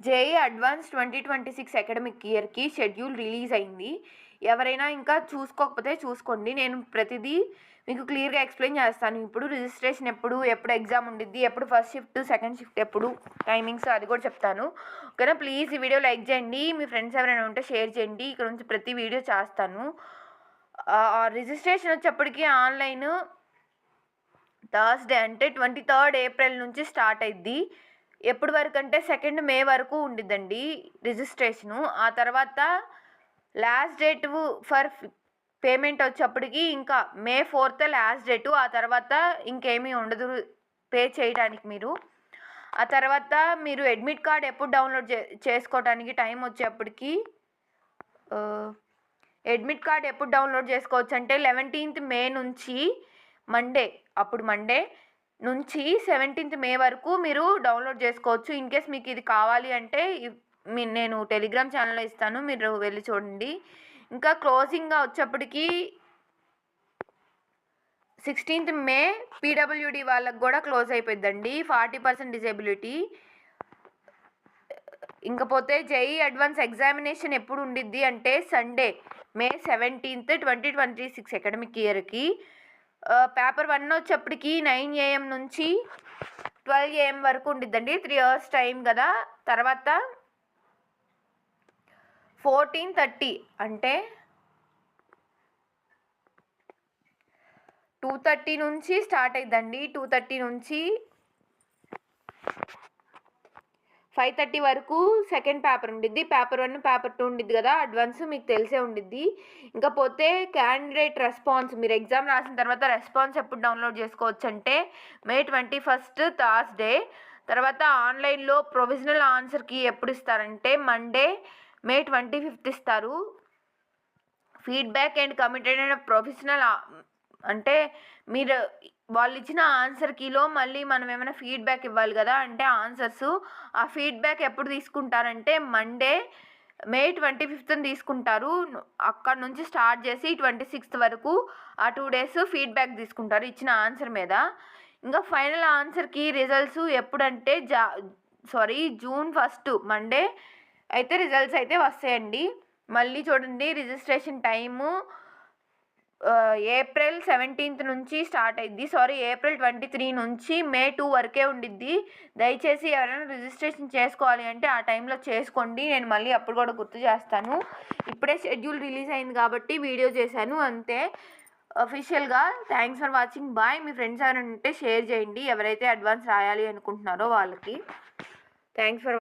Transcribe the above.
JEE advance 2026 academic ఇయర్‌కి schedule release అయింది. ఎవరైనా ఇంకా చూసుకోకపోతే చూసుకోండి. నేను ప్రతిదీ మీకు క్లియర్‌గా ఎక్స్‌ప్లెయిన్ చేస్తాను. ఇప్పుడు రిజిస్ట్రేషన్ ఎప్పుడు ఎగ్జామ్ ఉండిద్ది, ఎప్పుడు ఫస్ట్ షిఫ్ట్, సెకండ్ షిఫ్ట్ ఎప్పుడు, టైమింగ్స్ అది కూడా చెప్తాను. ఓకేనా? ప్లీజ్ ఈ వీడియో లైక్ చేయండి. మీ ఫ్రెండ్స్ ఎవరైనా ఉంటే షేర్ చేయండి. ఇక్కడ నుంచి ప్రతి వీడియో చేస్తాను. రిజిస్ట్రేషన్ వచ్చేప్పటికి ఆన్లైన్ థర్స్‌డే అంటే 23rd ఏప్రిల్ నుంచి స్టార్ట్ అయిద్ది. ఎప్పటి వరకు అంటే 2nd మే వరకు ఉండిద్దండి రిజిస్ట్రేషను. ఆ తర్వాత లాస్ట్ డేట్ ఫర్ పేమెంట్ వచ్చేప్పటికి ఇంకా మే 4th లాస్ట్ డేటు. ఆ తర్వాత ఇంకేమీ ఉండదు పే చేయడానికి మీరు. ఆ తర్వాత మీరు అడ్మిట్ కార్డ్ ఎప్పుడు డౌన్లోడ్ చేసుకోవడానికి టైం వచ్చేప్పటికి అడ్మిట్ కార్డ్ ఎప్పుడు డౌన్లోడ్ చేసుకోవచ్చు అంటే 11th మే నుంచి మండే నుంచి 17th మే వరకు మీరు డౌన్లోడ్ చేసుకోవచ్చు. ఇన్ కేస్ మీకు ఇది కావాలి అంటే నేను టెలిగ్రామ్ ఛానల్లో ఇస్తాను, మీరు వెళ్ళి చూడండి. ఇంకా క్లోజింగ్గా వచ్చేప్పటికి 16th మే పీడబ్ల్యూడి వాళ్ళకి కూడా క్లోజ్ అయిపోద్దండి, 40% డిజేబిలిటీ. ఇంకపోతే జేఈ అడ్వాన్స్ ఎగ్జామినేషన్ ఎప్పుడు ఉండిద్ది అంటే సండే మే 17th 2026 అకాడమిక్ ఇయర్‌కి. పేపర్ 1 వచ్చేప్పటికి 9 AM నుంచి 12 AM వరకు ఉండిద్దండి. 3 hours టైం కదా. తర్వాత 14:30 అంటే 2:30 నుంచి స్టార్ట్ అయిద్దండి. 2:30 నుంచి 5:30 వరకు సెకండ్ పేపర్ ఉండిద్ది. పేపర్ 1, పేపర్ 2 ఉండిద్ది కదా. అడ్వాన్స్ మీకు తెలిసే ఉండిద్ది. ఇంకా పోతే క్యాండిడేట్ రెస్పాన్స్, మీరు ఎగ్జామ్ రాసిన తర్వాత రెస్పాన్స్ ఎప్పుడు డౌన్లోడ్ చేసుకోవచ్చు అంటే మే 21 థర్స్‌డే. తర్వాత ఆన్లైన్లో ప్రొవిజనల్ ఆన్సర్ కీ ఎప్పుడు ఇస్తారంటే మండే మే 25 ఇస్తారు. Feedback and committed and professional అంటే మీరు వాళ్ళు ఇచ్చిన ఆన్సర్ కీలో మళ్ళీ మనం ఏమైనా ఫీడ్బ్యాక్ ఇవ్వాలి కదా. అంటే ఆన్సర్స్, ఆ ఫీడ్బ్యాక్ ఎప్పుడు తీసుకుంటారంటే మండే మే 25 తీసుకుంటారు. అక్కడ నుంచి స్టార్ట్ చేసి 26th వరకు ఆ 2 days ఫీడ్బ్యాక్ తీసుకుంటారు ఇచ్చిన ఆన్సర్ మీద. ఇంకా ఫైనల్ ఆన్సర్కి రిజల్ట్స్ ఎప్పుడంటే జూన్ 1 మండే అయితే రిజల్ట్స్ అయితే వస్తాయండి. మళ్ళీ చూడండి, రిజిస్ట్రేషన్ టైము ఏప్రిల్ 17th నుంచి స్టార్ట్ అయింది. ఏప్రిల్ 23 నుంచి మే 2 వరకే ఉండిద్ది. దయచేసి ఎవరైనా రిజిస్ట్రేషన్ చేసుకోవాలి అంటే ఆ టైంలో చేసుకోండి. నేను మళ్ళీ అప్పుడు కూడా గుర్తు చేస్తాను. ఇప్పుడే షెడ్యూల్ రిలీజ్ అయింది కాబట్టి వీడియో చేశాను అంతే అఫీషియల్గా. Thanks for watching. బాయ్. మీ ఫ్రెండ్స్ ఎవరైనా ఉంటే షేర్ చేయండి, ఎవరైతే అడ్వాన్స్ రాయాలి అనుకుంటున్నారో వాళ్ళకి. Thanks for